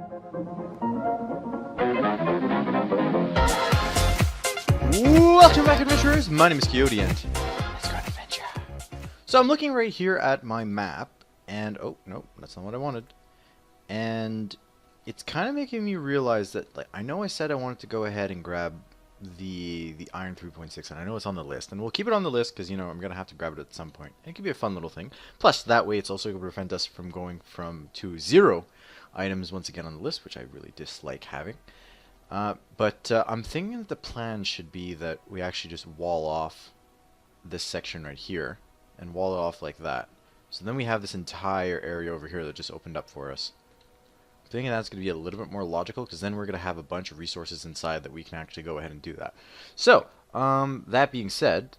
Welcome back, adventurers! My name is Coyote, and let's go on adventure. So I'm looking right here at my map, and oh, no, that's not what I wanted. And it's kind of making me realize that, like, I know I said I wanted to go ahead and grab the iron 3.6, and I know it's on the list, and we'll keep it on the list because, you know, I'm going to have to grab it at some point. And it could be a fun little thing. Plus, that way it's also going to prevent us from going to 0 items once again on the list, which I really dislike having. But I'm thinking that the plan should be that we actually just wall off this section right here and wall it off like that. So then we have this entire area over here that just opened up for us. I'm thinking that's going to be a little bit more logical because then we're going to have a bunch of resources inside that we can actually go ahead and do that. So, that being said,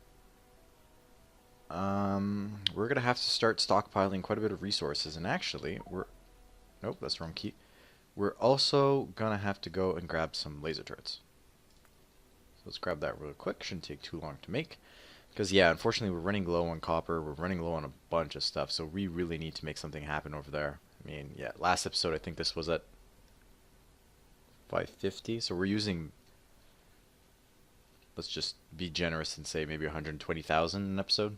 we're going to have to start stockpiling quite a bit of resources. And actually, nope, that's the wrong key. We're also going to have to go and grab some laser turrets. So let's grab that real quick. Shouldn't take too long to make. Because, yeah, unfortunately, we're running low on copper. We're running low on a bunch of stuff. So we really need to make something happen over there. I mean, yeah, last episode, I think this was at 550. So we're using, let's just be generous and say maybe 120,000 an episode.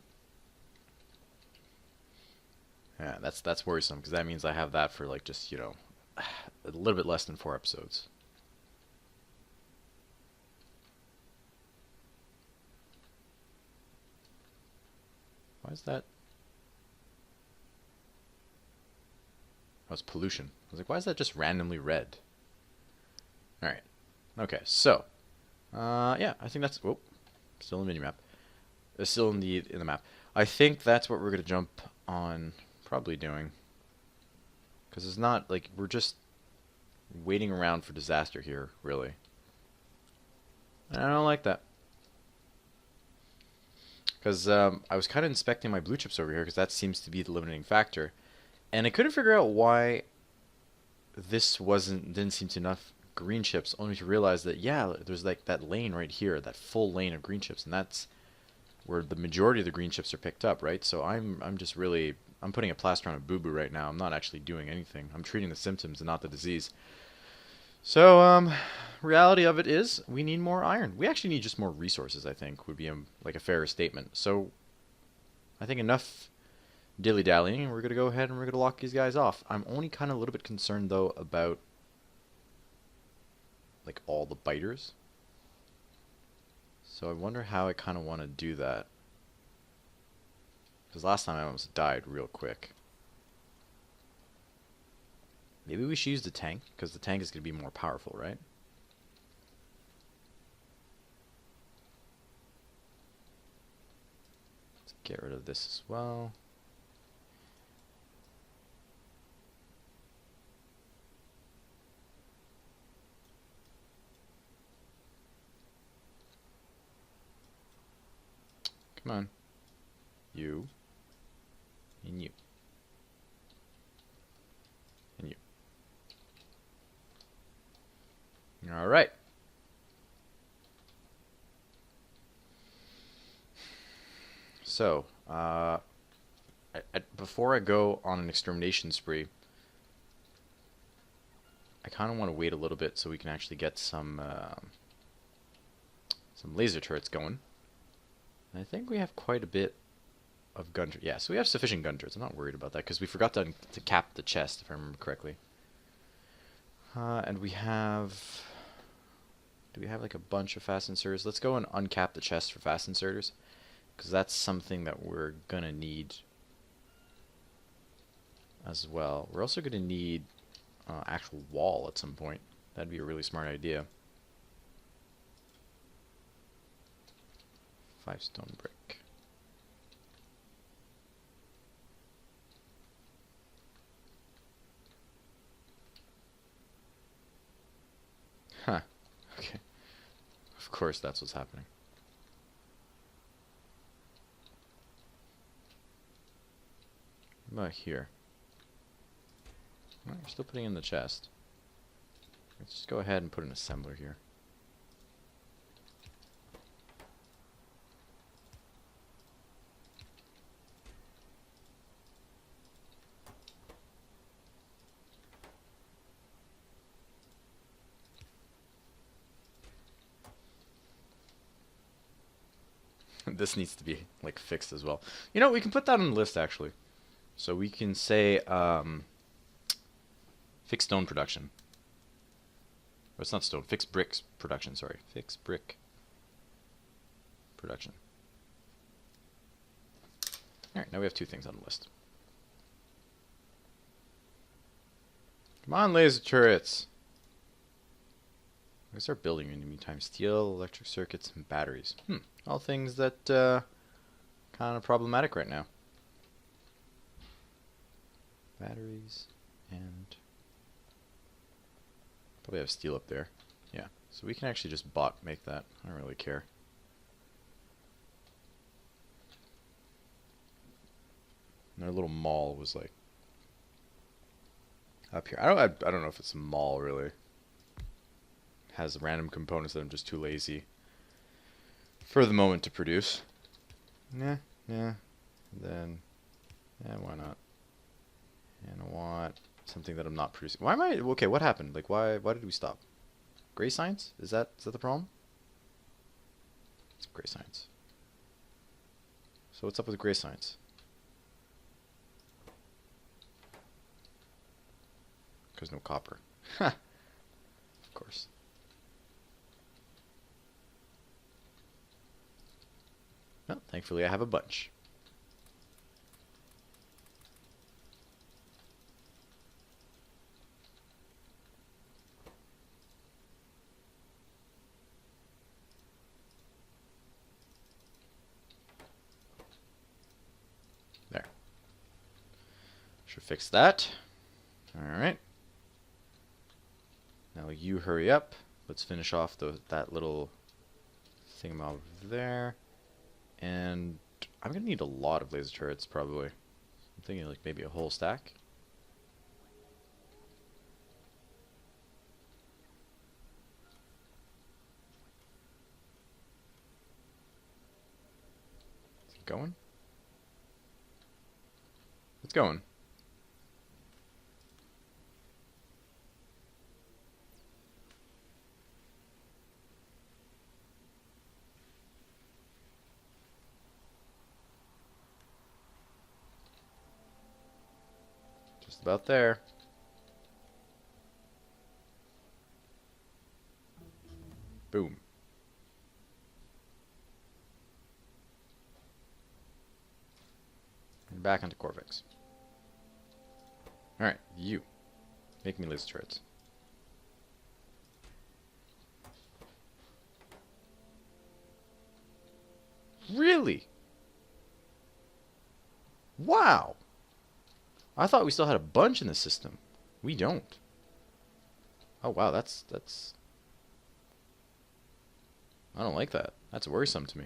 Yeah, that's worrisome. Because that means I have that for, like, just, you know, a little bit less than 4 episodes. Why is that? Oh, it's pollution. I was like, why is that just randomly red? Alright. Okay, so. Yeah, I think that's... Whoa. Still in the minimap. It's still in the map. I think that's what we're going to jump on probably doing. Because it's not, like, we're just waiting around for disaster here, really. And I don't like that. Because I was kind of inspecting my blue chips over here, because that seems to be the limiting factor. And I couldn't figure out why this didn't seem to enough green chips, only to realize that, yeah, there's like that lane right here, that full lane of green chips, and that's where the majority of the green chips are picked up, right? So I'm just really... I'm putting a plaster on a boo-boo right now. I'm not actually doing anything. I'm treating the symptoms and not the disease. So, reality of it is, we need more iron. We actually need just more resources, I think, would be like a fairer statement. So, I think enough dilly-dallying, and we're going to go ahead and we're going to lock these guys off. I'm only kind of a little bit concerned, though, about, like, all the biters. So, I wonder how I kind of want to do that. Because last time I almost died real quick. Maybe we should use the tank, because the tank is going to be more powerful, right? Let's get rid of this as well. Come on. You. And you. And you. Alright. So, before I go on an extermination spree, I kind of want to wait a little bit so we can actually get some laser turrets going. And I think we have quite a bit of gun turrets. Yeah, so we have sufficient gun turrets. I'm not worried about that because we forgot to cap the chest, if I remember correctly. And we have... Do we have like a bunch of fast inserters? Let's go and uncap the chest for fast inserters, because that's something that we're going to need as well. We're also going to need actual wall at some point. That'd be a really smart idea. 5 stone brick. Huh. Okay. Of course that's what's happening. What about here? Well, you're still putting in the chest. Let's just go ahead and put an assembler here. This needs to be like fixed as well. You know, we can put that on the list actually. So we can say fix stone production. Or it's not stone, fix bricks production, sorry. Fix brick production. Alright, now we have 2 things on the list. Come on, laser turrets! I'm gonna start building in the meantime. Steel, electric circuits, and batteries. All things that kind of problematic right now. Batteries and probably have steel up there. Yeah, so we can actually just make that. I don't really care. And our little mall was like up here. I don't know if it's a mall really. Has random components that I'm just too lazy for the moment to produce. Yeah. Then, yeah, why not? And I want something that I'm not producing. Why am I? Okay, what happened? Like, why did we stop? Gray science? Is that the problem? It's gray science. So what's up with gray science? Because no copper. Ha! Of course. Well, thankfully I have a bunch. There. Should fix that. Alright. Now you hurry up. Let's finish off that little thing over there. And I'm going to need a lot of laser turrets, probably. I'm thinking like maybe a whole stack. Is it going? It's going. Just about there. Boom. And back onto Corvex. Alright, you. Make me laser turrets. Really? Wow! I thought we still had a bunch in the system. We don't. Oh wow, that's... I don't like that. That's worrisome to me.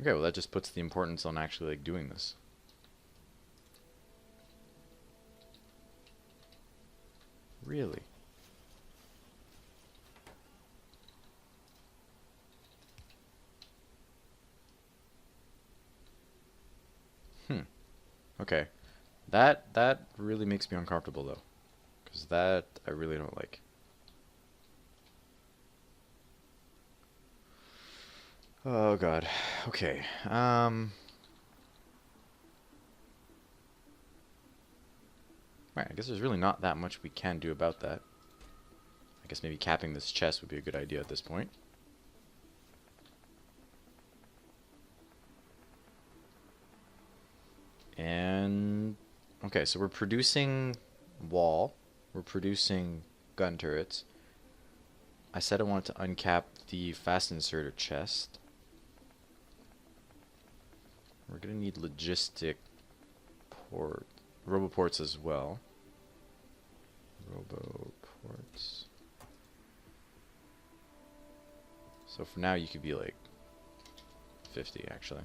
Okay, well that just puts the importance on actually like doing this. Really? Okay. That really makes me uncomfortable though. Because that I really don't like. Oh god. Okay. Right, I guess there's really not that much we can do about that. I guess maybe capping this chest would be a good idea at this point. And okay, so we're producing wall. We're producing gun turrets. I said I wanted to uncap the fast inserter chest. We're gonna need logistic roboports as well. Roboports. So for now you could be like 50 actually.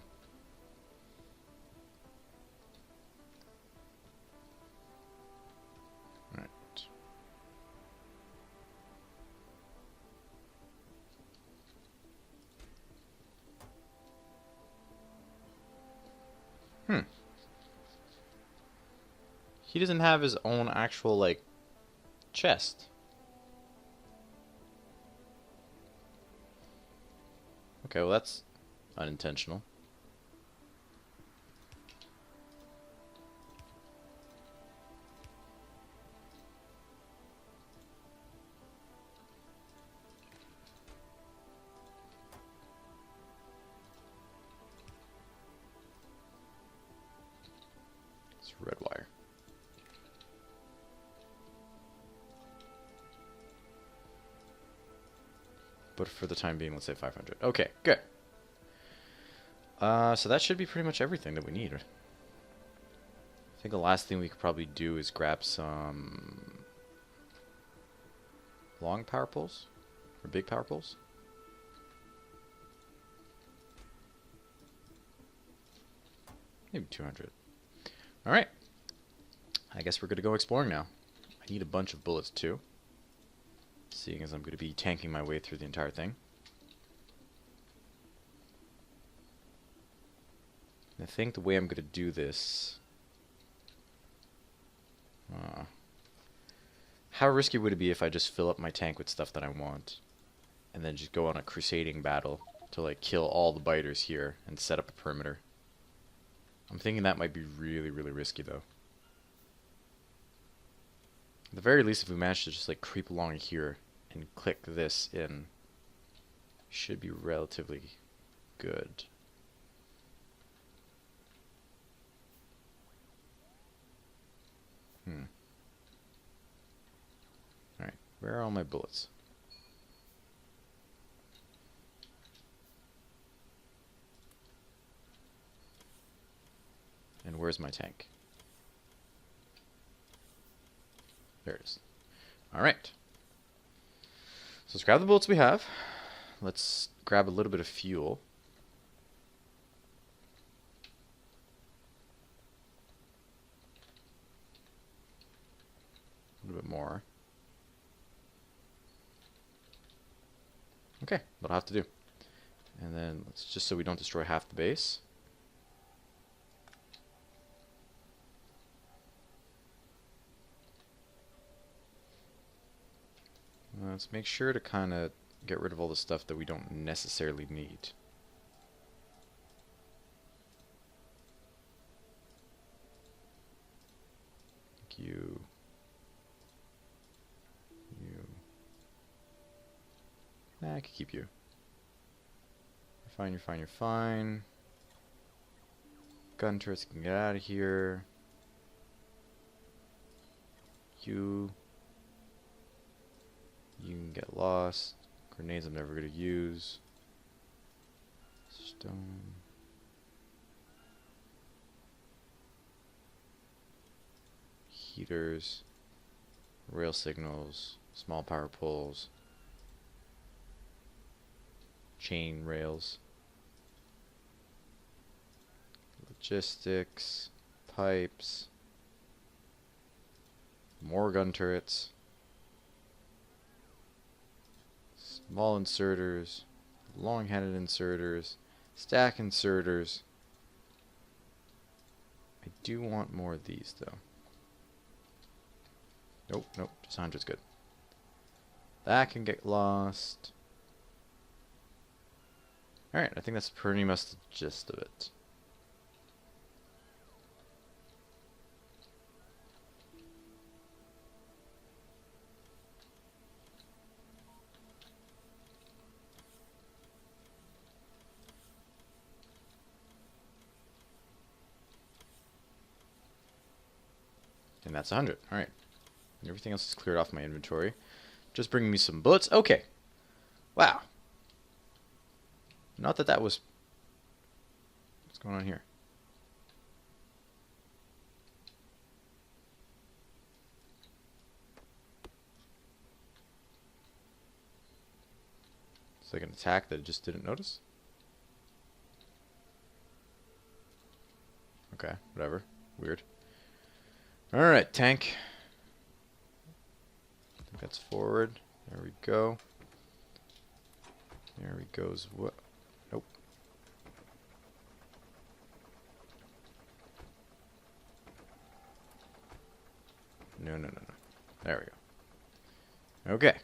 He doesn't have his own actual, like, chest. Okay, well that's unintentional. It's red wire. But for the time being, let's say 500. Okay, good. So that should be pretty much everything that we need. I think the last thing we could probably do is grab some long power poles or big power poles. Maybe 200. All right. I guess we're going to go exploring now. I need a bunch of bullets too, seeing as I'm going to be tanking my way through the entire thing. I think the way I'm going to do this... how risky would it be if I just fill up my tank with stuff that I want, and then just go on a crusading battle to like kill all the biters here and set up a perimeter? I'm thinking that might be really, really risky though. At the very least, if we manage to just like creep along here and click this in, should be relatively good. Alright, where are all my bullets? And where's my tank? There it is. Alright. So let's grab the bullets we have. Let's grab a little bit of fuel. A little bit more. Okay, that'll have to do. And then let's just so we don't destroy half the base. Let's make sure to kind of get rid of all the stuff that we don't necessarily need. Like you. Nah, I could keep you. You're fine, you're fine, you're fine. Gun turrets can get out of here. You can get lost. Grenades I'm never going to use. Stone. Heaters. Rail signals. Small power poles. Chain rails. Logistics. Pipes. More gun turrets. Small inserters, long-handed inserters, stack inserters. I do want more of these, though. Nope, nope, just 100's good. That can get lost. Alright, I think that's pretty much the gist of it. And that's 100. Alright. Everything else is cleared off my inventory. Just bringing me some bullets. Okay. Wow. Not that that was... What's going on here? It's like an attack that I just didn't notice? Okay, whatever. Weird. Alright, tank. I think that's forward. There we go. There he goes. What? Nope. No, no, no, no. There we go. Okay.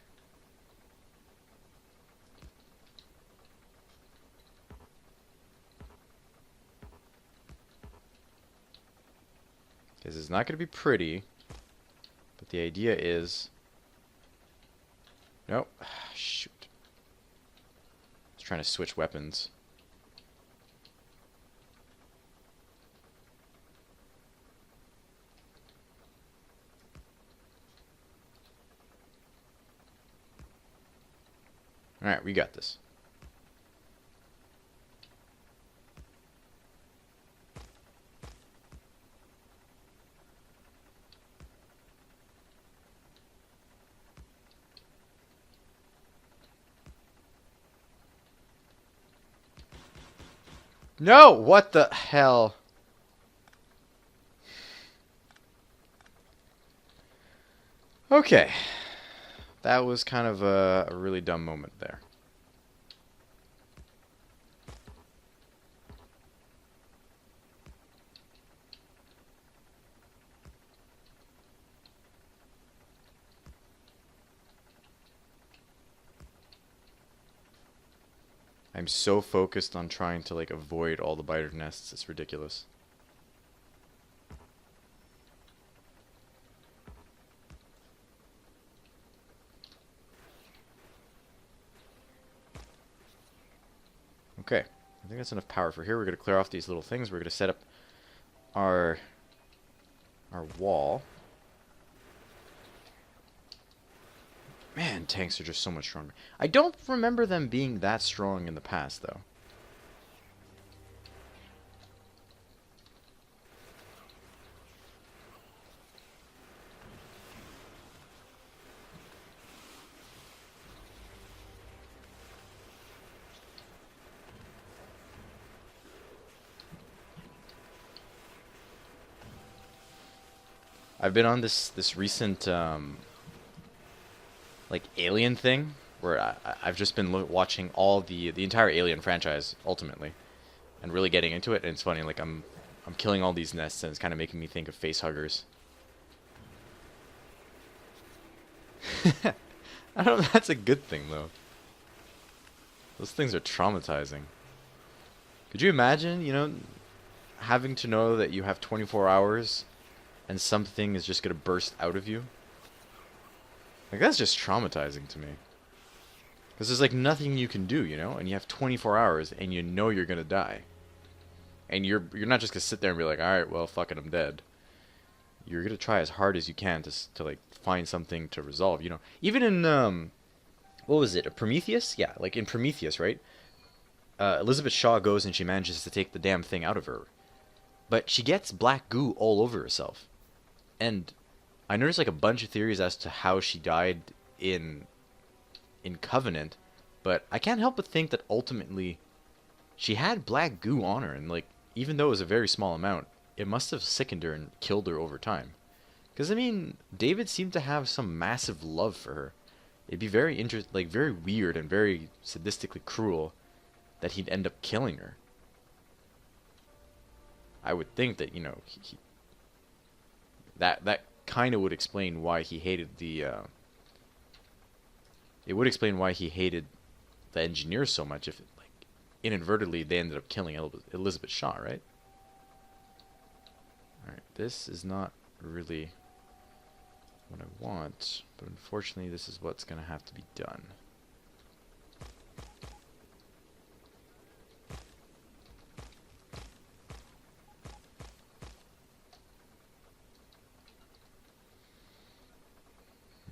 This is not going to be pretty, but the idea is... Nope. Shoot. I was trying to switch weapons. Alright, we got this. No! What the hell? Okay. That was kind of a really dumb moment there. I'm so focused on trying to like avoid all the biter nests, it's ridiculous. Okay, I think that's enough power for here. We're going to clear off these little things. We're going to set up our wall. Man, tanks are just so much stronger. I don't remember them being that strong in the past, though. I've been on this recent like Alien thing where I've just been watching all the entire Alien franchise ultimately, and really getting into it. And it's funny, like I'm killing all these nests, and it's kind of making me think of face huggers. I don't know if that's a good thing though. Those things are traumatizing. Could you imagine, you know, having to know that you have 24 hours and something is just gonna burst out of you? Like, that's just traumatizing to me. Because there's like nothing you can do, you know? And you have 24 hours and you know you're gonna die. And you're not just gonna sit there and be like, alright, well, fuck it, I'm dead. You're gonna try as hard as you can to like find something to resolve, you know? Even in, what was it, a Prometheus? Yeah, like in Prometheus, right? Elizabeth Shaw goes and she manages to take the damn thing out of her. But she gets black goo all over herself. And I noticed like a bunch of theories as to how she died in Covenant, but I can't help but think that ultimately she had black goo on her, and like even though it was a very small amount, it must have sickened her and killed her over time. Because I mean, David seemed to have some massive love for her. It'd be very very weird and very sadistically cruel that he'd end up killing her. I would think that, you know, that kind of would explain why he hated the it would explain why he hated the engineers so much, if like inadvertently they ended up killing Elizabeth Shaw, right? Alright, this is not really what I want, but unfortunately this is what's gonna have to be done.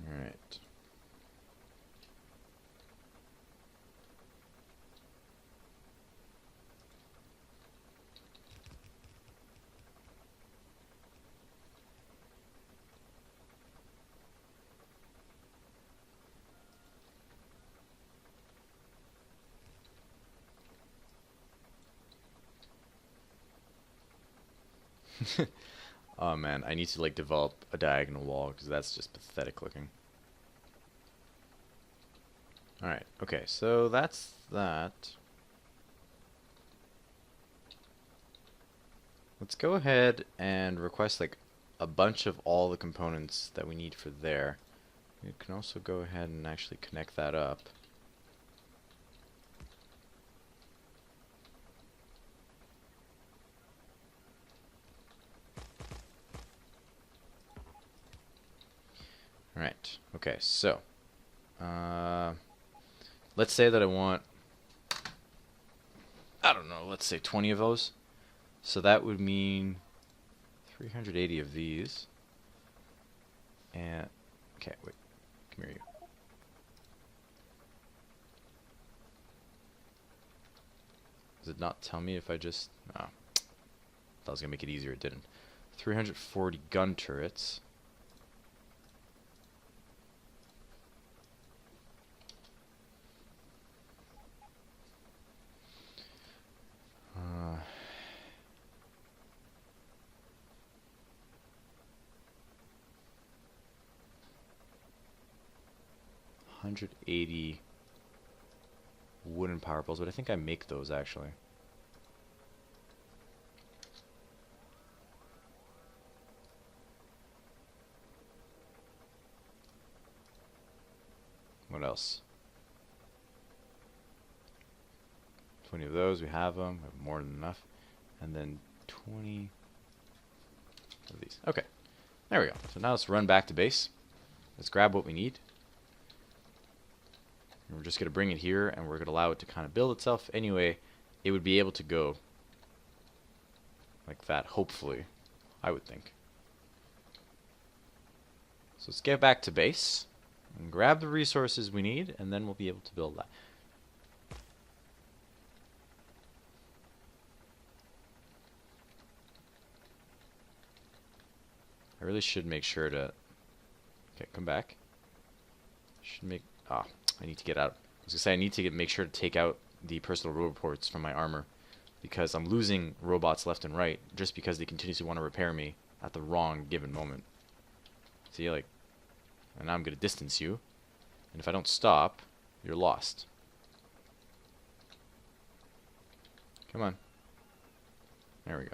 Alright. Oh man, I need to like develop a diagonal wall because that's just pathetic looking. Alright, okay, so that's that. Let's go ahead and request like a bunch of all the components that we need for there. We can also go ahead and actually connect that up. Alright, okay, so let's say that I want, I don't know, let's say 20 of those. So that would mean 380 of these. And, okay, wait, come here, you. Does it not tell me if I just, oh, thought I was gonna make it easier, it didn't. 340 gun turrets. $180 wooden power poles, but I think I make those actually. What else? 20 of those, we have them, we have more than enough. And then 20 of these. Okay, there we go. So now let's run back to base. Let's grab what we need. And we're just going to bring it here, and we're going to allow it to kind of build itself. Anyway, it would be able to go like that, hopefully, I would think. So let's get back to base and grab the resources we need, and then we'll be able to build that. I really should make sure to, okay, come back. Should make, I need to get out. I was gonna say I need to make sure to take out the personal reports from my armor, because I'm losing robots left and right just because they continuously want to repair me at the wrong given moment. See, like, and now I'm gonna distance you, and if I don't stop, you're lost. Come on. There we go.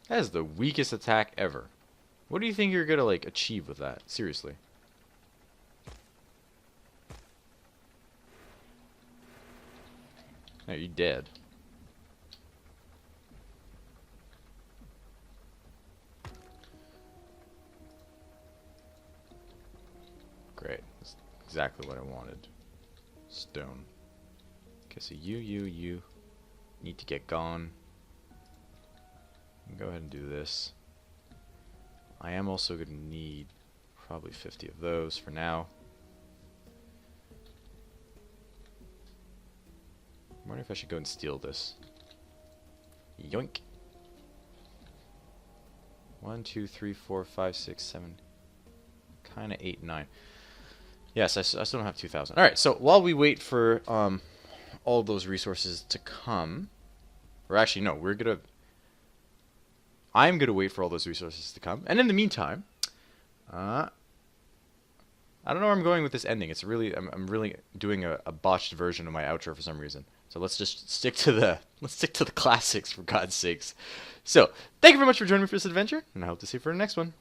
That is the weakest attack ever. What do you think you're gonna, like, achieve with that? Seriously. No, you're dead. Great. That's exactly what I wanted. Stone. Okay, so you need to get gone. Go ahead and do this. I am also going to need probably 50 of those for now. I wonder if I should go and steal this. Yoink. 1, 2, 3, 4, 5, 6, 7. Kind of 8, 9. Yes, I still don't have 2,000. Alright, so while we wait for all those resources to come, or actually no, I'm gonna wait for all those resources to come, and in the meantime, I don't know where I'm going with this ending. It's really, I'm really doing a botched version of my outro for some reason. So let's just stick to the classics, for God's sakes. So thank you very much for joining me for this adventure, and I hope to see you for the next one.